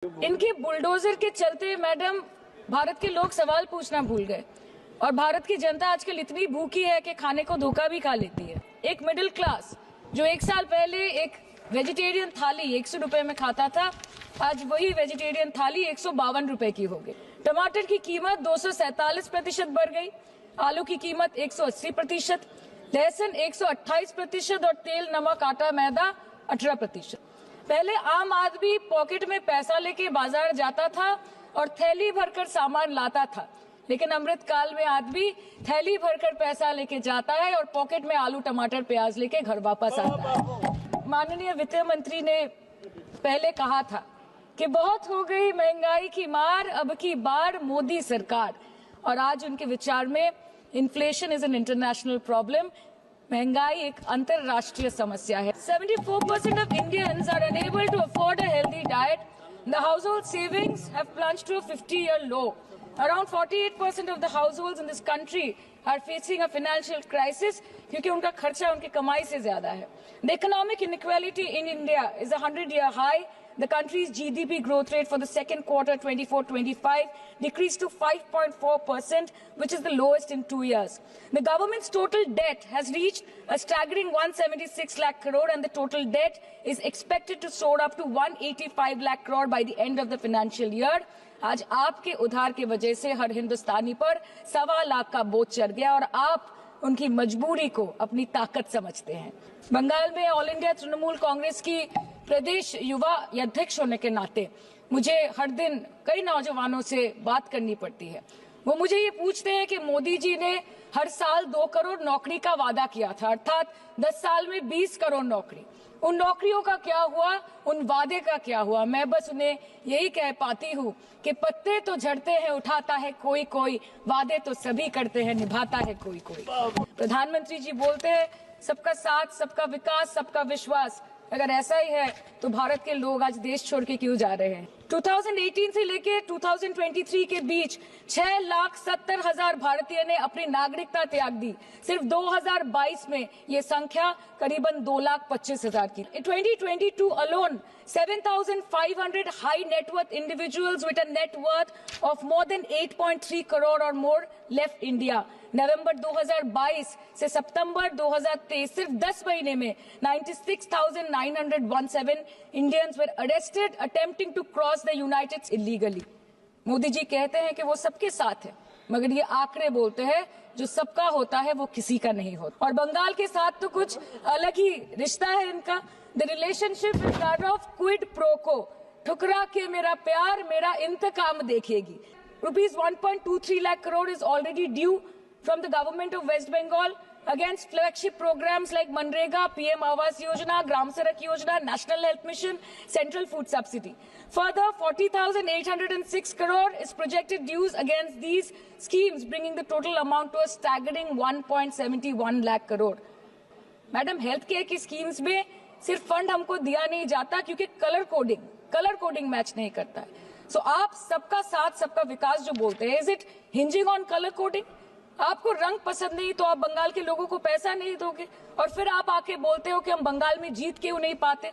इनके बुलडोजर के चलते मैडम भारत के लोग सवाल पूछना भूल गए और भारत की जनता आजकल इतनी भूखी है कि खाने को धोखा भी खा लेती है। एक मिडिल क्लास जो एक साल पहले एक वेजिटेरियन थाली 100 रुपए में खाता था, आज वही वेजिटेरियन थाली 152 रुपए की हो गई। टमाटर की कीमत 247% बढ़ गई, आलू की कीमत 180%, लहसुन 128% और तेल, नमक, आटा, मैदा 18%। पहले आम आदमी पॉकेट में पैसा लेके बाजार जाता था और थैली भरकर सामान लाता था, लेकिन अमृतकाल में आदमी थैली भरकर पैसा लेके जाता है और पॉकेट में आलू, टमाटर, प्याज लेके घर वापस आता है। माननीय वित्त मंत्री ने पहले कहा था कि बहुत हो गई महंगाई की मार, अब की बार मोदी सरकार, और आज उनके विचार में inflation is an international problem, महंगाई एक अंतरराष्ट्रीय समस्या है। 74% of Indians are unable to afford a healthy diet. The household savings have plunged to a 50-year low. Around 48% of the households in this country are facing a financial crisis क्योंकि उनका खर्चा उनकी कमाई से ज्यादा है। The economic inequality in India is a 100-year high. The country's GDP growth rate for the second quarter 24-25 decreased to 5.4%, which is the lowest in 2 years. The government's total debt has reached a staggering 176 lakh crore, and the total debt is expected to soar up to 185 lakh crore by the end of the financial year. आज आपके उधार की वजह से हर हिंदुस्तानी पर 1.25 लाख का बोझ चढ़ गया और आप उनकी मजबूरी को अपनी ताकत समझते हैं। बंगाल में ऑल इंडिया तृणमूल कांग्रेस की प्रदेश युवा अध्यक्ष होने के नाते मुझे हर दिन कई नौजवानों से बात करनी पड़ती है। वो मुझे ये पूछते हैं कि मोदी जी ने हर साल 2 करोड़ नौकरी का वादा किया था, अर्थात 10 साल में 20 करोड़ नौकरी। उन नौकरियों का क्या हुआ, उन वादे का क्या हुआ? मैं बस उन्हें यही कह पाती हूँ कि पत्ते तो झड़ते हैं, उठाता है कोई कोई, वादे तो सभी करते हैं, निभाता है कोई कोई। प्रधानमंत्री जी बोलते हैं सबका साथ, सबका विकास, सबका विश्वास। अगर ऐसा ही है तो भारत के लोग आज देश छोड़ के क्यों जा रहे हैं? 2018 से लेके 2023 के बीच 6,70,000 भारतीय ने अपनी नागरिकता त्याग दी। सिर्फ 2022 में ये संख्या करीबन 2,25,000 की। In 2022 alone, 7,500 high net worth individuals with a net worth of more than 8.3 crore or more left India. नवंबर 2022 से सितंबर 2023 सिर्फ 10 महीने में 96,917 Indians were arrested attempting to cross the United illegally. Modi ji कहते हैं कि वो सबके साथ है, मगर ये आंकड़े बोलते हैं जो सबका होता है वो किसी का नहीं होता। और बंगाल के साथ तो कुछ अलग ही रिश्ता है इनका। The relationship is that of quid pro को, ठुकरा के मेरा प्यार मेरा इंतकाम देखेगी। Rupees 1.23 lakh crore is already due from the government of West Bengal against flagship programs like Manrega, PM Awas Yojana, Gram Sadak Yojana, National Health Mission, Central Food Subsidy. Further, 40,806 crore is projected dues against these schemes, bringing the total amount to a staggering 1.71 lakh crore. Madam, health care की schemes में सिर्फ fund हमको दिया नहीं जाता क्योंकि colour coding match नहीं करता है। सो आप सबका साथ सबका विकास जो बोलते हैं, is it hinging on colour coding? आपको रंग पसंद नहीं तो आप बंगाल के लोगों को पैसा नहीं दोगे और फिर आप आके बोलते हो कि हम बंगाल में जीत क्यों नहीं पाते।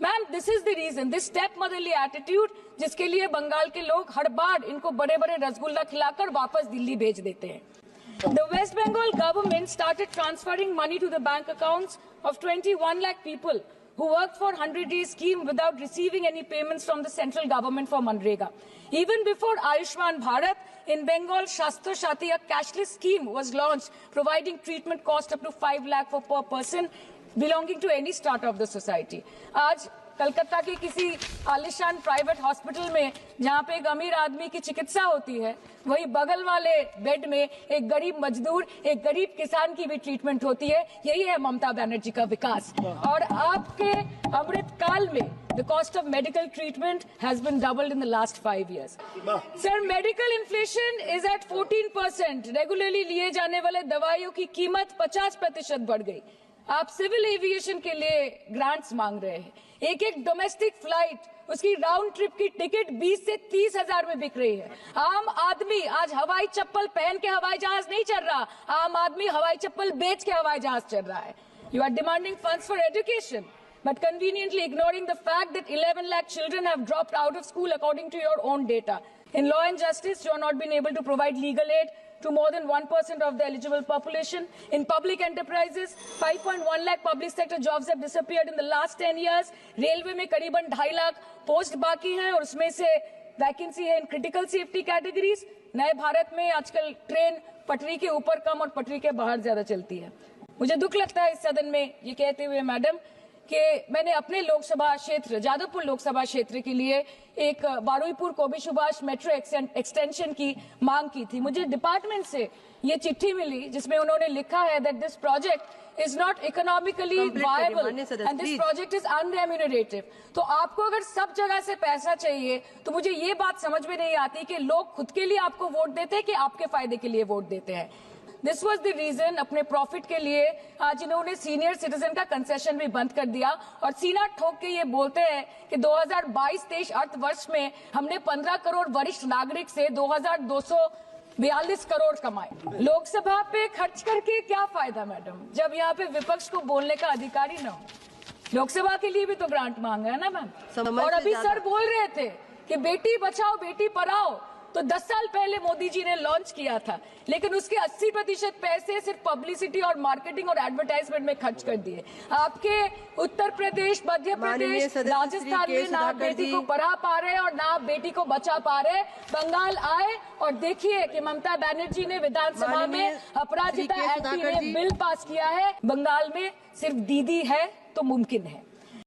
Ma'am, this is the reason, this step motherly attitude, जिसके लिए बंगाल के लोग हर बार इनको बड़े बड़े रसगुल्ला खिलाकर वापस दिल्ली भेज देते हैं। The West Bengal government started transferring money to the bank accounts of 21 lakh people who worked for 100-day scheme without receiving any payments from the central government for Manrega. Even before Ayushman Bharat, in Bengal, Shastra Shati, a cashless scheme was launched, providing treatment cost up to 5 lakh for per person belonging to any strata of the society. आज कलकत्ता के किसी आलिशान private hospital में जहाँ पे एक अमीर आदमी की चिकित्सा होती है, वही बगल वाले बेड में एक गरीब मजदूर, एक गरीब किसान की भी ट्रीटमेंट होती है। यही है ममता बनर्जी का विकास। और आपके अमृतकाल में the cost of medical treatment has been doubled in the last 5 years. Sir, medical inflation is at 14%. Regularly लिए जाने वाले दवाइयों की कीमत 50% बढ़ गई। आप सिविल एविएशन के लिए ग्रांट्स मांग रहे हैं। एक एक डोमेस्टिक फ्लाइट, उसकी राउंड ट्रिप की टिकट 20 से 30 हजार में बिक रही है। आम आदमी आज हवाई चप्पल पहन के हवाई जहाज नहीं चल रहा, आम आदमी हवाई चप्पल बेच के हवाई जहाज चल रहा है। You are demanding funds for education, but conveniently ignoring the fact that 11 lakh children have dropped out of school according to your own data. In law and justice, you are not been able to provide legal aid to more than 1% of the eligible population. In public enterprises, 5.1 lakh public sector jobs have disappeared in the last 10 years. Railway में करीबन 2.5 lakh post बाकी हैं और उसमें से vacancy है in critical safety categories. नए भारत में आजकल ट्रेन पटरी के ऊपर कम और पटरी के बाहर ज्यादा चलती है। मुझे दुख लगता है इस सदन में ये कहते हुए मैडम कि मैंने अपने लोकसभा क्षेत्र जादवपुर लोकसभा क्षेत्र के लिए एक बारुईपुर कोबी सुभाष मेट्रो एक्सटेंशन की मांग की थी। मुझे डिपार्टमेंट से ये चिट्ठी मिली जिसमें उन्होंने लिखा है that this project is not economically viable and this project is unremunerative। तो आपको अगर सब जगह से पैसा चाहिए तो मुझे ये बात समझ में नहीं आती कि लोग खुद के लिए आपको वोट देते हैं कि आपके फायदे के लिए वोट देते हैं। दिस वॉज द रीजन अपने प्रॉफिट के लिए आज इन्होंने सीनियर सिटीजन का कंसेशन भी बंद कर दिया और सीना ठोक के ये बोलते हैं कि 2022-23 अर्थ वर्ष में हमने 15 करोड़ वरिष्ठ नागरिक से 2242 करोड़ कमाए। लोकसभा पे खर्च करके क्या फायदा मैडम, जब यहाँ पे विपक्ष को बोलने का अधिकार ही ना हो। लोकसभा के लिए भी तो ग्रांट मांगा है ना मैम। और अभी सर बोल रहे थे कि बेटी बचाओ बेटी पढ़ाओ तो 10 साल पहले मोदी जी ने लॉन्च किया था, लेकिन उसके 80% पैसे सिर्फ पब्लिसिटी और मार्केटिंग और एडवर्टाइजमेंट में खर्च कर दिए। आपके उत्तर प्रदेश, मध्य प्रदेश, राजस्थान में ना आप बेटी को पढ़ा पा रहे और ना आप बेटी को बचा पा रहे। बंगाल आए और देखिए कि ममता बनर्जी ने विधानसभा में अपराजिता एक्ट में बिल पास किया है। बंगाल में सिर्फ दीदी है तो मुमकिन है।